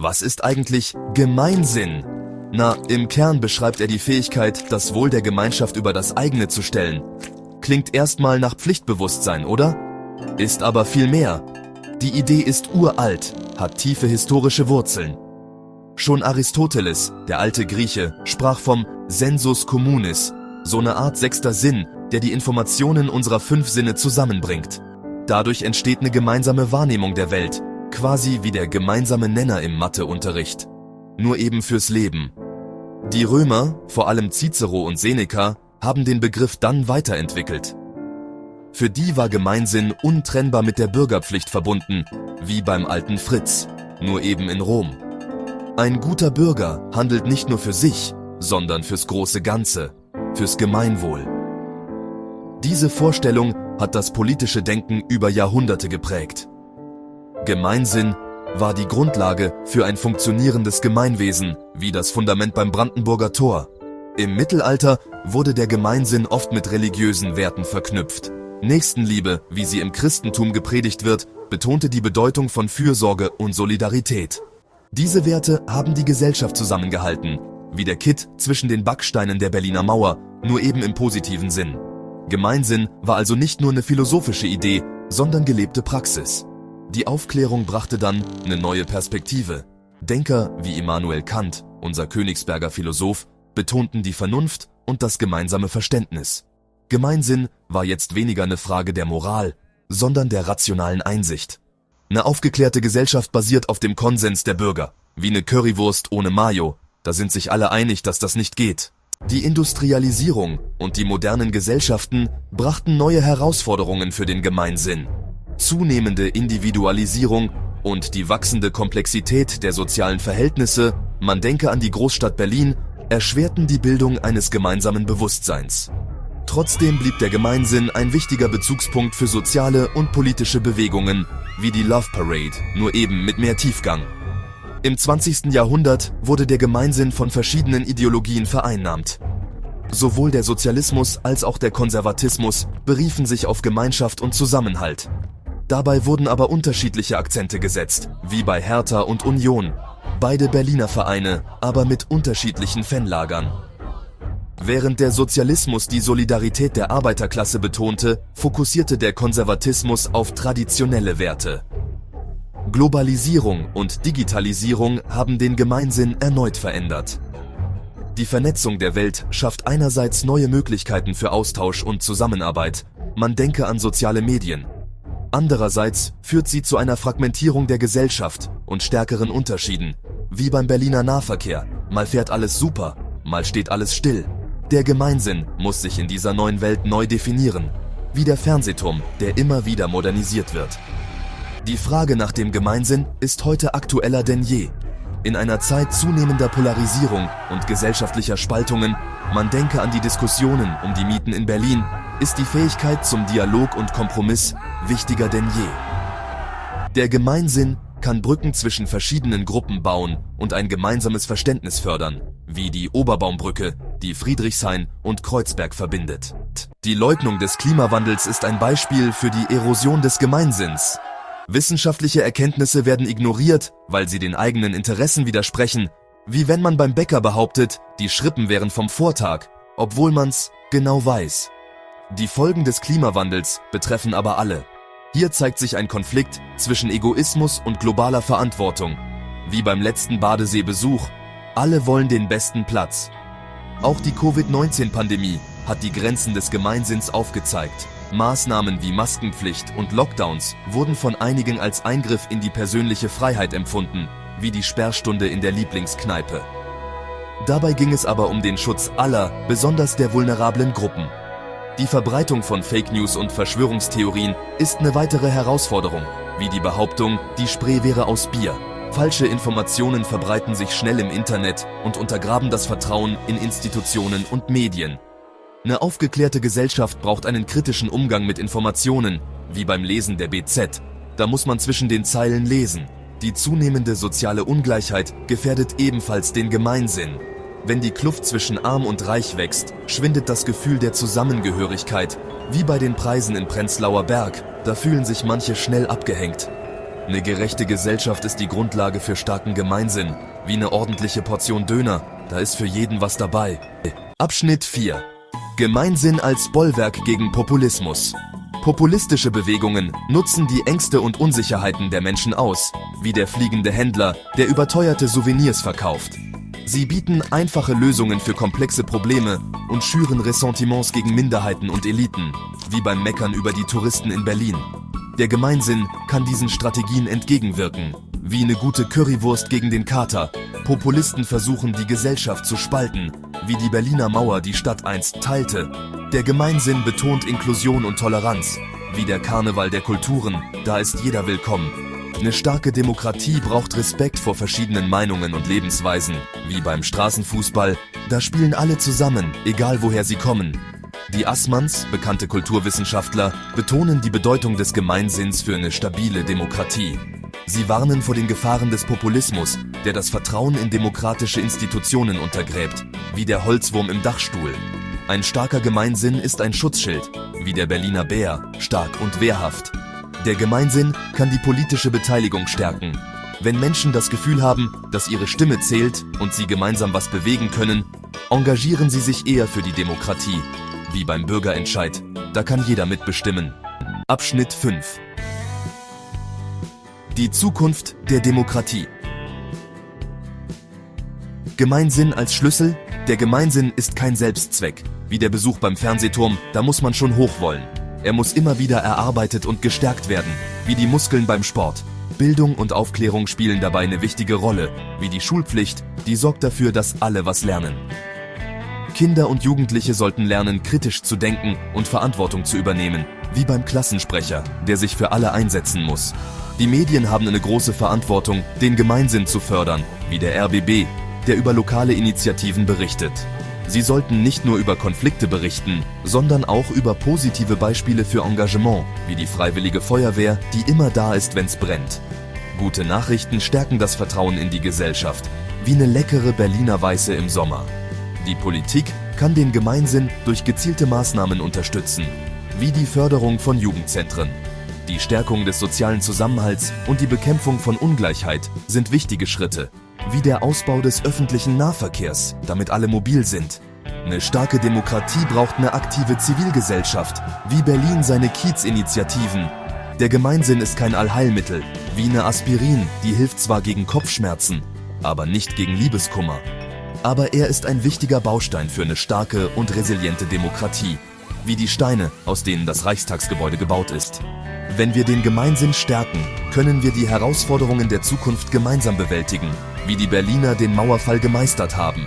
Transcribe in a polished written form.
Was ist eigentlich Gemeinsinn? Na, im Kern beschreibt er die Fähigkeit, das Wohl der Gemeinschaft über das eigene zu stellen. Klingt erstmal nach Pflichtbewusstsein, oder? Ist aber viel mehr. Die Idee ist uralt, hat tiefe historische Wurzeln. Schon Aristoteles, der alte Grieche, sprach vom sensus communis, so eine Art sechster Sinn, der die Informationen unserer 5 Sinne zusammenbringt. Dadurch entsteht eine gemeinsame Wahrnehmung der Welt, quasi wie der gemeinsame Nenner im Matheunterricht. Nur eben fürs Leben. Die Römer, vor allem Cicero und Seneca, haben den Begriff dann weiterentwickelt. Für die war Gemeinsinn untrennbar mit der Bürgerpflicht verbunden, wie beim alten Fritz, nur eben in Rom. Ein guter Bürger handelt nicht nur für sich, sondern fürs große Ganze, fürs Gemeinwohl. Diese Vorstellung hat das politische Denken über Jahrhunderte geprägt. Gemeinsinn war die Grundlage für ein funktionierendes Gemeinwesen, wie das Fundament beim Brandenburger Tor. Im Mittelalter wurde der Gemeinsinn oft mit religiösen Werten verknüpft. Nächstenliebe, wie sie im Christentum gepredigt wird, betonte die Bedeutung von Fürsorge und Solidarität. Diese Werte haben die Gesellschaft zusammengehalten, wie der Kitt zwischen den Backsteinen der Berliner Mauer, nur eben im positiven Sinn. Gemeinsinn war also nicht nur eine philosophische Idee, sondern gelebte Praxis. Die Aufklärung brachte dann eine neue Perspektive. Denker wie Immanuel Kant, unser Königsberger Philosoph, betonten die Vernunft und das gemeinsame Verständnis. Gemeinsinn war jetzt weniger eine Frage der Moral, sondern der rationalen Einsicht. Eine aufgeklärte Gesellschaft basiert auf dem Konsens der Bürger, wie eine Currywurst ohne Mayo. Da sind sich alle einig, dass das nicht geht. Die Industrialisierung und die modernen Gesellschaften brachten neue Herausforderungen für den Gemeinsinn. Zunehmende Individualisierung und die wachsende Komplexität der sozialen Verhältnisse, man denke an die Großstadt Berlin, erschwerten die Bildung eines gemeinsamen Bewusstseins. Trotzdem blieb der Gemeinsinn ein wichtiger Bezugspunkt für soziale und politische Bewegungen, wie die Love Parade, nur eben mit mehr Tiefgang. Im 20. Jahrhundert wurde der Gemeinsinn von verschiedenen Ideologien vereinnahmt. Sowohl der Sozialismus als auch der Konservatismus beriefen sich auf Gemeinschaft und Zusammenhalt. Dabei wurden aber unterschiedliche Akzente gesetzt, wie bei Hertha und Union. Beide Berliner Vereine, aber mit unterschiedlichen Fanlagern. Während der Sozialismus die Solidarität der Arbeiterklasse betonte, fokussierte der Konservatismus auf traditionelle Werte. Globalisierung und Digitalisierung haben den Gemeinsinn erneut verändert. Die Vernetzung der Welt schafft einerseits neue Möglichkeiten für Austausch und Zusammenarbeit, man denke an soziale Medien. Andererseits führt sie zu einer Fragmentierung der Gesellschaft und stärkeren Unterschieden, wie beim Berliner Nahverkehr, mal fährt alles super, mal steht alles still. Der Gemeinsinn muss sich in dieser neuen Welt neu definieren, wie der Fernsehturm, der immer wieder modernisiert wird. Die Frage nach dem Gemeinsinn ist heute aktueller denn je. In einer Zeit zunehmender Polarisierung und gesellschaftlicher Spaltungen, man denke an die Diskussionen um die Mieten in Berlin, ist die Fähigkeit zum Dialog und Kompromiss wichtiger denn je. Der Gemeinsinn kann Brücken zwischen verschiedenen Gruppen bauen und ein gemeinsames Verständnis fördern, wie die Oberbaumbrücke, die Friedrichshain und Kreuzberg verbindet. Die Leugnung des Klimawandels ist ein Beispiel für die Erosion des Gemeinsinns. Wissenschaftliche Erkenntnisse werden ignoriert, weil sie den eigenen Interessen widersprechen, wie wenn man beim Bäcker behauptet, die Schrippen wären vom Vortag, obwohl man's genau weiß. Die Folgen des Klimawandels betreffen aber alle. Hier zeigt sich ein Konflikt zwischen Egoismus und globaler Verantwortung. Wie beim letzten Badeseebesuch, alle wollen den besten Platz. Auch die Covid-19-Pandemie hat die Grenzen des Gemeinsinns aufgezeigt. Maßnahmen wie Maskenpflicht und Lockdowns wurden von einigen als Eingriff in die persönliche Freiheit empfunden, wie die Sperrstunde in der Lieblingskneipe. Dabei ging es aber um den Schutz aller, besonders der vulnerablen Gruppen. Die Verbreitung von Fake News und Verschwörungstheorien ist eine weitere Herausforderung, wie die Behauptung, die Spree wäre aus Bier. Falsche Informationen verbreiten sich schnell im Internet und untergraben das Vertrauen in Institutionen und Medien. Eine aufgeklärte Gesellschaft braucht einen kritischen Umgang mit Informationen, wie beim Lesen der BZ. Da muss man zwischen den Zeilen lesen. Die zunehmende soziale Ungleichheit gefährdet ebenfalls den Gemeinsinn. Wenn die Kluft zwischen Arm und Reich wächst, schwindet das Gefühl der Zusammengehörigkeit, wie bei den Preisen in Prenzlauer Berg, da fühlen sich manche schnell abgehängt. Eine gerechte Gesellschaft ist die Grundlage für starken Gemeinsinn, wie eine ordentliche Portion Döner, da ist für jeden was dabei. Abschnitt 4. Gemeinsinn als Bollwerk gegen Populismus. Populistische Bewegungen nutzen die Ängste und Unsicherheiten der Menschen aus, wie der fliegende Händler, der überteuerte Souvenirs verkauft. Sie bieten einfache Lösungen für komplexe Probleme und schüren Ressentiments gegen Minderheiten und Eliten, wie beim Meckern über die Touristen in Berlin. Der Gemeinsinn kann diesen Strategien entgegenwirken, wie eine gute Currywurst gegen den Kater. Populisten versuchen, die Gesellschaft zu spalten, wie die Berliner Mauer die Stadt einst teilte. Der Gemeinsinn betont Inklusion und Toleranz, wie der Karneval der Kulturen, da ist jeder willkommen. Eine starke Demokratie braucht Respekt vor verschiedenen Meinungen und Lebensweisen, wie beim Straßenfußball, da spielen alle zusammen, egal woher sie kommen. Die Assmanns, bekannte Kulturwissenschaftler, betonen die Bedeutung des Gemeinsinns für eine stabile Demokratie. Sie warnen vor den Gefahren des Populismus, der das Vertrauen in demokratische Institutionen untergräbt, wie der Holzwurm im Dachstuhl. Ein starker Gemeinsinn ist ein Schutzschild, wie der Berliner Bär, stark und wehrhaft. Der Gemeinsinn kann die politische Beteiligung stärken. Wenn Menschen das Gefühl haben, dass ihre Stimme zählt und sie gemeinsam was bewegen können, engagieren sie sich eher für die Demokratie. Wie beim Bürgerentscheid, da kann jeder mitbestimmen. Abschnitt 5. Die Zukunft der Demokratie. Gemeinsinn als Schlüssel? Der Gemeinsinn ist kein Selbstzweck. Wie der Besuch beim Fernsehturm, da muss man schon hoch wollen. Er muss immer wieder erarbeitet und gestärkt werden, wie die Muskeln beim Sport. Bildung und Aufklärung spielen dabei eine wichtige Rolle, wie die Schulpflicht, die sorgt dafür, dass alle was lernen. Kinder und Jugendliche sollten lernen, kritisch zu denken und Verantwortung zu übernehmen, wie beim Klassensprecher, der sich für alle einsetzen muss. Die Medien haben eine große Verantwortung, den Gemeinsinn zu fördern, wie der RBB, der über lokale Initiativen berichtet. Sie sollten nicht nur über Konflikte berichten, sondern auch über positive Beispiele für Engagement, wie die Freiwillige Feuerwehr, die immer da ist, wenn's brennt. Gute Nachrichten stärken das Vertrauen in die Gesellschaft, wie eine leckere Berliner Weiße im Sommer. Die Politik kann den Gemeinsinn durch gezielte Maßnahmen unterstützen, wie die Förderung von Jugendzentren. Die Stärkung des sozialen Zusammenhalts und die Bekämpfung von Ungleichheit sind wichtige Schritte, wie der Ausbau des öffentlichen Nahverkehrs, damit alle mobil sind. Eine starke Demokratie braucht eine aktive Zivilgesellschaft, wie Berlin seine Kiez-Initiativen. Der Gemeinsinn ist kein Allheilmittel, wie eine Aspirin, die hilft zwar gegen Kopfschmerzen, aber nicht gegen Liebeskummer. Aber er ist ein wichtiger Baustein für eine starke und resiliente Demokratie, wie die Steine, aus denen das Reichstagsgebäude gebaut ist. Wenn wir den Gemeinsinn stärken, können wir die Herausforderungen der Zukunft gemeinsam bewältigen, wie die Berliner den Mauerfall gemeistert haben.